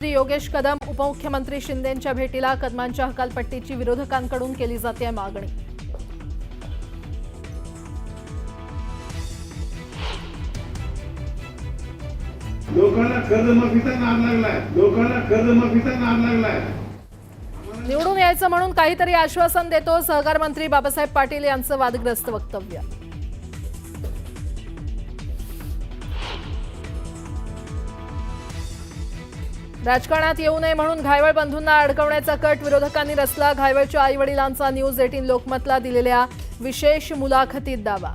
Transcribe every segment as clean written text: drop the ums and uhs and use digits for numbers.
योगेश कदम उपमुख्यमंत्री शिंदेंच्या भेटीला कदमांच्या हकालपट्टीची विरोधकांकडून केली जाते मागणी। लोकांना कर्जमाफीचा नाद लागलाय। निवडून यायचं म्हणून काहीतरी आश्वासन देतो सहकार मंत्री बाबासाहेब पाटील यांचं वादग्रस्त वक्तव्य। राजकारणात येऊ नये म्हणून घायवळ बंधूंना अडकवण्याचा कट विरोधकांनी रचला। घायवळच्या आईवडिलांचा न्यूज 18 लोकमतला दिलेल्या विशेष मुलाखतीत दावा।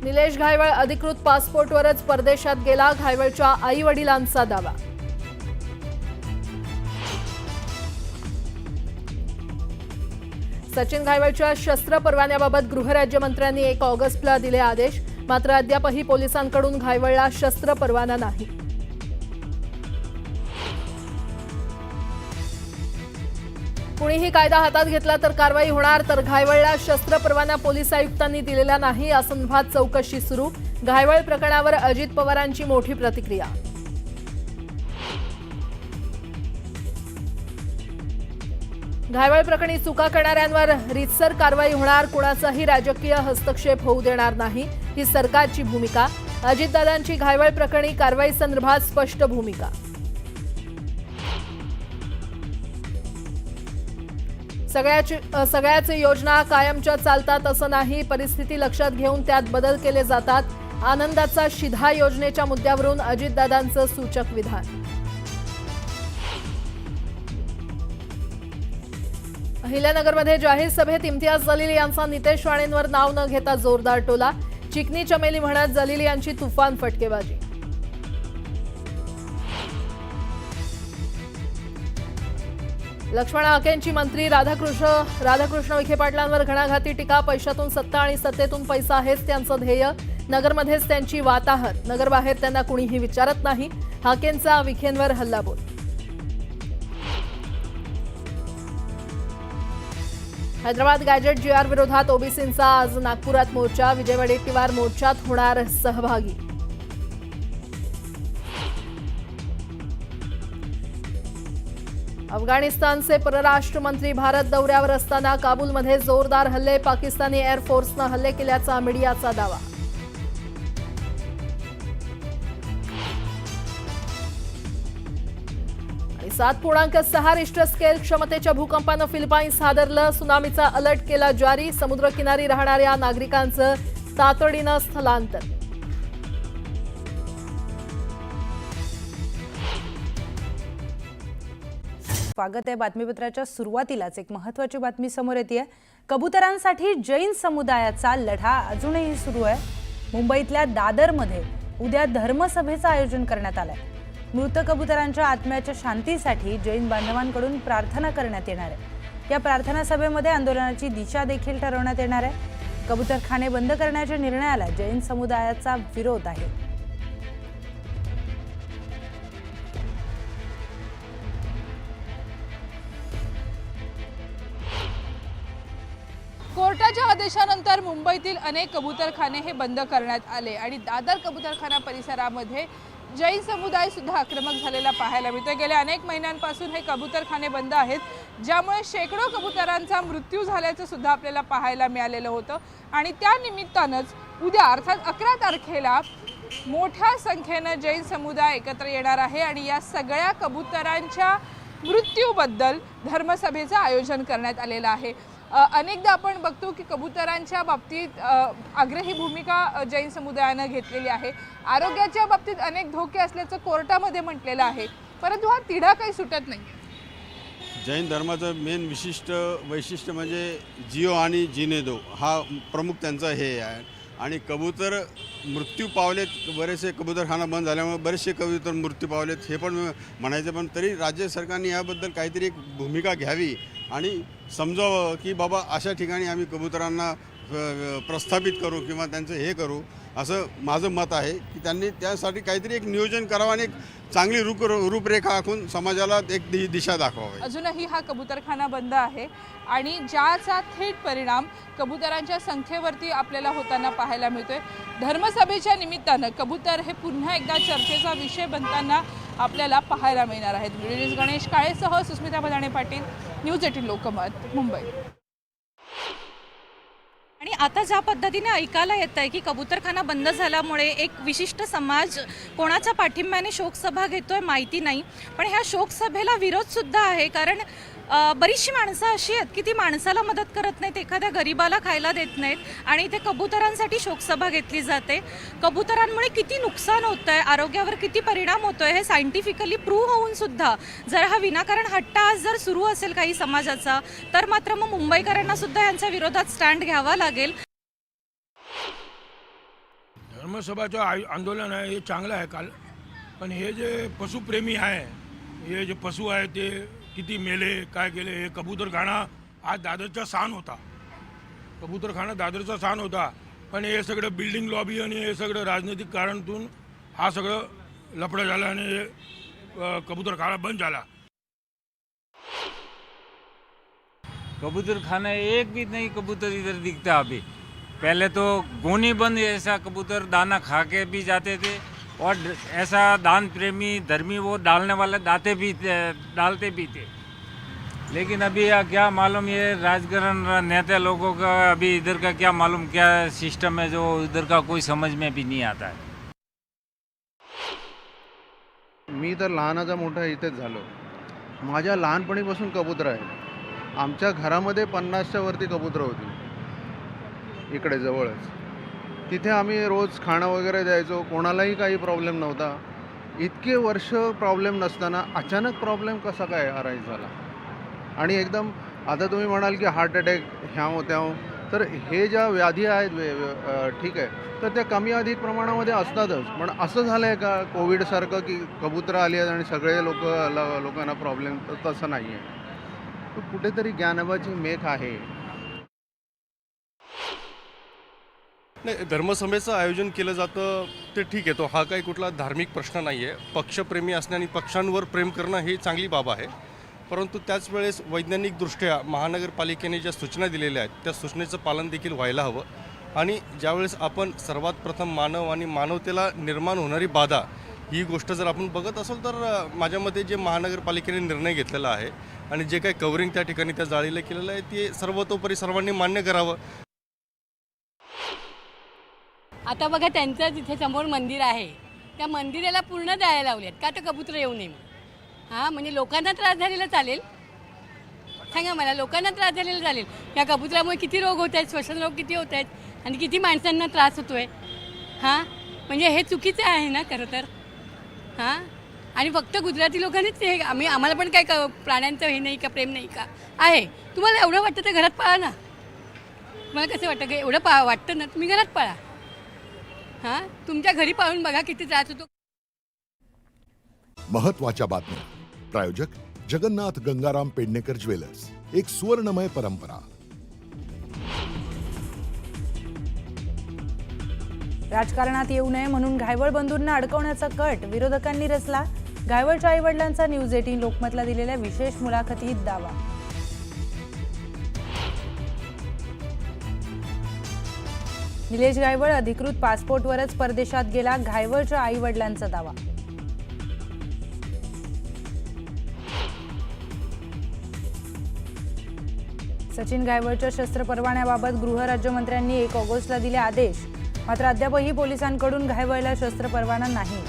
निलेश घायवळ अधिकृत पासपोर्टवरच परदेशात गेला, घायवळच्या आईवडिलांचा दावा। सचिन घायवळच्या शस्त्र परवान्याबाबत गृहराज्यमंत्र्यांनी 1 ऑगस्टला दिले आदेश, मात्र अद्यापही पोलिसांकडून घायवळला शस्त्र परवाना नाही। कुणीही कायदा हातात घेतला तर कारवाई होणार, तर घायवळला शस्त्र परवाना पोलीस आयुक्तांनी दिलेला नाही, असंदर्भात चौकशी सुरू। घायवळ प्रकरणावर अजित पवारांची मोठी प्रतिक्रिया। घायवळ प्रकरणी चुका करणाऱ्यांवर रीतसर कारवाई होणार, कुणाचाही राजकीय हस्तक्षेप होऊ देणार नाही, ही सरकारची भूमिका। अजितदादांची घायवळ प्रकरणी कारवाई संदर्भात स्पष्ट भूमिका। सगळ्याच योजना कायमच्या चालतात असं नाही, परिस्थिती लक्षात घेऊन त्यात बदल केले जातात। आनंदाचा शिधा योजनेच्या मुद्द्यावरून अजितदादांचं सूचक विधान। अहिल्यानगरमध्ये जाहीर सभेत इम्तियाज जलील यांचा नितेश राणेंवर नाव न घेता जोरदार टोला। चिकनी चमेली म्हणत जलील यांची तुफान फटकेबाजी। लक्ष्मण हाकेंची मंत्री राधाकृष्ण विखे पाटलांवर घणाघाती टीका। पैशातून सत्ता आणि सत्तेतून पैसा हेच त्यांचं ध्येय, नगरमध्येच त्यांची वाताहत, नगरबाहेर त्यांना कुणीही विचारत नाही। हाकेंचा विखेंवर हल्लाबोल। हैदराबाद गॅजेट GR विरोधात ओबीसींचा आज नागपुरात मोर्चा। विजय वडेट्टीवार मोर्चात होणार सहभागी। अफगाणिस्तानचे परराष्ट्र मंत्री भारत दौऱ्यावर असताना काबूलमध्ये जोरदार हल्ले, पाकिस्तानी एअरफोर्सनं हल्ले केल्याचा मीडियाचा दावा। 7.6 रिश्टर स्केल क्षमतेच्या भूकंपानं फिलिपाईन्स हादरलं, सुनामीचा अलर्ट केला जारी। समुद्रकिनारी राहणाऱ्या नागरिकांचं तातडीनं स्थलांतर। स्वागत आहे। बातमीपत्राच्या सुरुवातीलाच एक महत्त्वाची बातमी समोर येते। कबुतरांसाठी जैन समुदायाचा लढा अजूनही सुरू आहे। मुंबईतल्या दादरमध्ये उद्या धर्मसभेचं आयोजन करण्यात आलंय। मृत कबुतरांच्या आत्म्याच्या शांतीसाठी जैन बांधवांकडून प्रार्थना करण्यात येणार आहे। या प्रार्थना सभेमध्ये आंदोलनाची दिशा देखील ठरवण्यात येणार आहे। कबुतरखाने बंद करण्याच्या निर्णयाला जैन समुदायाचा विरोध आहे। कोर्टाच्या आदेशानंतर मुंबईतील अनेक कबूतरखाने हे बंद करण्यात आले आणि दादर कबूतरखाना परिसरामध्ये जैन समुदाय सुद्धा आक्रमक झालेला पाहायला मिळतो। गेल्या अनेक महिन्यांपासून हे कबूतरखाने बंद आहेत, ज्यामुळे शेकडो कबुतरांचा मृत्यू झाल्याचं सुद्धा आपल्याला पाहायला मिळालेलं होतं आणि त्या निमित्तानंच उद्या अर्थात 11 तारखेला मोठ्या संख्येनं जैन समुदाय एकत्र येणार आहे आणि या सगळ्या कबुतरांच्या मृत्यूबद्दल धर्मसभेचं आयोजन करण्यात आलेलं आहे। अनेकदा आपण बघतो की कबुतरांच्या बाबतीत आग्रही भूमिका जैन समुदायानं घेतलेली आहे। आरोग्याच्या बाबतीत अनेक धोके असल्याचं कोर्टामध्ये म्हटलेलं आहे, परंतु हा तिढा काही सुटत नाही। जैन धर्माचं मेन वैशिष्ट्य म्हणजे जिओ आणि जीने दो हा प्रमुख त्यांचा हे आहे। आणि कबूतर मृत्यू पावलेत, बरेचसे कबूतरखाना बंद झाल्यामुळे बरेचसे कबूतर मृत्यू पावलेत हे पण म्हणायचं, पण तरी राज्य सरकारने याबद्दल काहीतरी एक भूमिका घ्यावी आणि समजावं की बाबा अशा ठिकाणी आम्ही कबूतरांना प्रस्थापित करू किंवा त्यांचं हे करू असं माझं मत आहे की त्यांनी त्यासाठी काहीतरी एक नियोजन करावं आणि एक चांगली रूपरेखा आखून समाजाला एक दिशा दाखवावी. अजूनही हा कबूतरखाना बंद आहे आणि ज्याचा थेट परिणाम कबुतरांच्या संख्येवरती आपल्याला होताना पाहायला मिळतोय. धर्मसभेच्या निमित्तानं कबूतर हे पुन्हा एकदा चर्चेचा विषय बनताना आपल्याला पाहायला मिळणार आहेत. व्हिडिओ गणेश काळेसह सुस्मिता बदाणे पाटील, न्यूज 18 लोकमत, मुंबई. आणि आता ज्या पद्धतीने ऐकायला येत आहे की कबूतरखाना बंद झाल्यामुळे एक विशिष्ट समाज कोणाच्या पाठिंब्याने शोकसभा घेतोय माहिती नाही, पण ह्या शोकसभेला विरोधसुद्धा आहे. कारण बरीचशी माणसं अशी आहेत की ती माणसाला मदत करत नाहीत, एखाद्या गरिबाला खायला देत नाहीत आणि इथे कबुतरांसाठी शोकसभा घेतली जाते. कबुतरांमुळे किती नुकसान होतं आहे, आरोग्यावर किती परिणाम होतो आहे हे सायंटिफिकली प्रूव्ह होऊन सुद्धा जर हा विनाकारण हट्ट आज जर सुरू असेल काही समाजाचा, तर मात्र मग मुंबईकरांना सुद्धा यांच्या विरोधात स्टँड घ्यावा लागेल. धर्मसभाचं आंदोलन आहे हे चांगलं आहे काल, पण हे जे पशुप्रेमी आहे, हे जे पशु आहे ते किती मेले काय केले. हे कबूतरखाना आज दादरचा स्थान होता, कबूतरखाना दादरचा स्थान होता, पण हे सगळं बिल्डिंग लॉबी आणि हे सगळं राजनैतिक कारणातून हा सगळं लफडं झालं आणि हे कबूतरखाना बंद झाला. कबूतर खाना एक भी नहीं कबूतर इधर दिखता अभी. पहले तो गोनी बंद ऐसा कबूतर दाना खा के भी जाते थे और ऐसा दान प्रेमी धर्मी वो डालने वाले डालते भी थे. लेकिन अभी क्या मालूम ये राजकारण नेता लोगों का अभी इधर का क्या मालूम क्या सिस्टम है जो इधर का कोई समझ में भी नहीं आता है. मी तर लहानाचा मोठा इथेच झालो. माझ्या लहानपणीपासून कबूतर आहे. आमच्या घरामध्ये 50च्या वरती कबूतरं होती इकडे जवळच. तिथे आम्ही रोज खाणं वगैरे द्यायचो, कोणालाही काही प्रॉब्लेम नव्हता. इतके वर्ष प्रॉब्लेम नसताना अचानक प्रॉब्लेम कसा काय अराईज झाला. आणि एकदम आता तुम्ही म्हणाल की हार्ट अटॅक ह्याव त्याव, तर हे ज्या व्याधी आहेत ठीक आहे, तर त्या कमी अधिक प्रमाणामध्ये असतातच. पण असं झालं आहे का कोविडसारखं की कबूतरं आली आहेत आणि सगळे लोकांना प्रॉब्लेम, तर तसं नाही आहे. तर कुठेतरी ज्ञानोबाची मेख आहे. नाही, धर्मसभेचं आयोजन केलं जातं ते ठीक आहे, तो हा काही कुठला धार्मिक प्रश्न नाही आहे. पक्षप्रेमी असणे आणि पक्षांवर प्रेम करणं ही चांगली बाब आहे. परंतु त्याच वेळेस वैज्ञानिकदृष्ट्या महानगरपालिकेने ज्या सूचना दिलेल्या आहेत त्या सूचनेचं पालन देखील व्हायला हवं. आणि ज्यावेळेस आपण सर्वात प्रथम मानव आणि मानवतेला निर्माण होणारी बाधा ही गोष्ट जर आपण बघत असेल, तर माझ्या मते जे महानगरपालिकेने निर्णय घेतलेला आहे आणि जे काही कव्हरिंग त्या ठिकाणी त्या जाळीला केलेलं आहे ते सर्वतोपरी सर्वांनी मान्य करावं. आता बघा त्यांचं तिथे समोर मंदिर आहे, त्या मंदिराला पूर्ण जाळ्या लावल्यात का तर कबूतर येऊ नये. हां, म्हणजे लोकांना त्रास झालेला चालेल, सांगा मला, लोकांना त्रास झालेला चालेल. या कबुतरामुळे किती रोग होत आहेत, श्वसन रोग किती होत आहेत आणि किती माणसांना त्रास होतो आहे. हां, म्हणजे हे चुकीचं आहे ना खरं तर. हां, आणि फक्त गुजराती लोकांनीच हे आम्हाला पण काय प्राण्यांचं हे नाही का, प्रेम नाही का आहे. तुम्हाला एवढं वाटतं तर घरात पाळा ना. तुम्हाला कसं वाटतं की एवढं वाटतं ना, तुम्ही घरात पाळा. हां, तुमच्या घरी पाळून बघा किती त्रास होतो. महत्त्वाच्या बातम्या. प्रायोजक जगन्नाथ गंगाराम पेडणेकर ज्वेलर्स, एक सुवर्णमय परंपरा. राजकारणात येऊ नये म्हणून घायवळ बंधूंना अडकवण्याचा कट विरोधकांनी रचला. घायवळच्या आईवडिलांचा न्यूज 18 लोकमतला दिलेल्या विशेष मुलाखतीत दावा. निलेश घायवळ अधिकृत पासपोर्टवरच परदेशात गेला, घायवळच्या आईवडिलांचा दावा. सचिन घायवळच्या शस्त्र परवान्याबाबत गृहराज्यमंत्र्यांनी 1 ऑगस्टला दिले आदेश. मात्र अद्यापही पोलिसांकडून घायवळला शस्त्र परवाना नाही.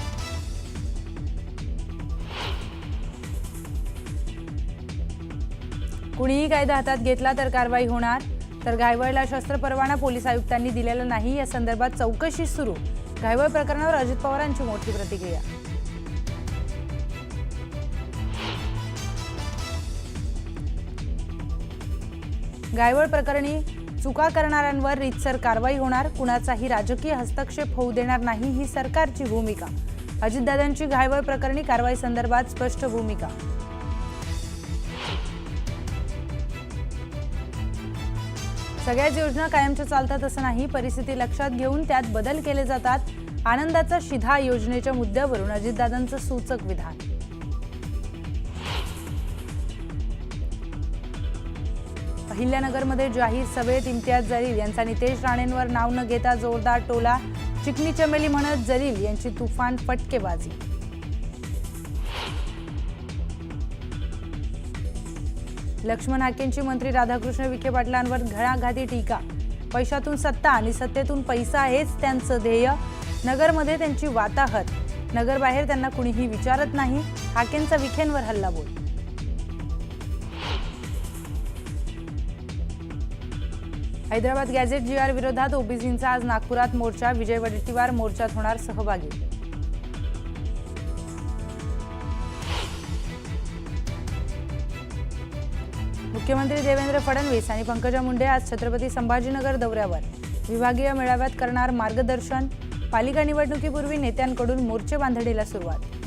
कुणीही कायदा हातात घेतला तर कारवाई होणार. तर घायवळला शस्त्र परवाना पोलीस आयुक्तांनी दिलेला नाही, या संदर्भात चौकशी सुरू. घायवळ प्रकरणावर अजित पवारांची मोठी प्रतिक्रिया. घायवळ प्रकरणी चुका करणाऱ्यांवर रीतसर कारवाई होणार, कुणाचाही राजकीय हस्तक्षेप होऊ देणार नाही, ही सरकारची भूमिका. अजितदादांची घायवळ प्रकरणी कारवाई संदर्भात स्पष्ट भूमिका. सगळ्याच योजना कायमच्या चालतात असं नाही, परिस्थिती लक्षात घेऊन त्यात बदल केले जातात. आनंदाचा शिधा योजनेच्या मुद्द्यावरून अजितदादांचं सूचक विधान. अहिल्यानगरमध्ये जाहीर सभेत इम्तियाज जलील यांचा नितेश राणेंवर नाव न घेता जोरदार टोला. चिकनी चमेली म्हणत जलील यांची तुफान फटकेबाजी. लक्ष्मण हाकेंची मंत्री राधाकृष्ण विखे पाटलांवर घणाघाती टीका. पैशातून सत्ता आणि सत्तेतून पैसा हेच त्यांचं ध्येय. नगरमध्ये त्यांची वाताहत. नगरबाहेर त्यांना कुणीही विचारत नाही. हाकेंचा विखेंवर हल्लाबोल. हैदराबाद गॅझेट GR विरोधात ओबीसींचा आज नागपुरात मोर्चा. विजय वडेट्टीवार मोर्चात होणार सहभागी. मुख्यमंत्री देवेंद्र फडणवीस आणि पंकजा मुंडे आज छत्रपती संभाजीनगर दौऱ्यावर. विभागीय मेळाव्यात करणार मार्गदर्शन. पालिका निवडणुकीपूर्वी नेत्यांकडून मोर्चे बांधणीला सुरुवात.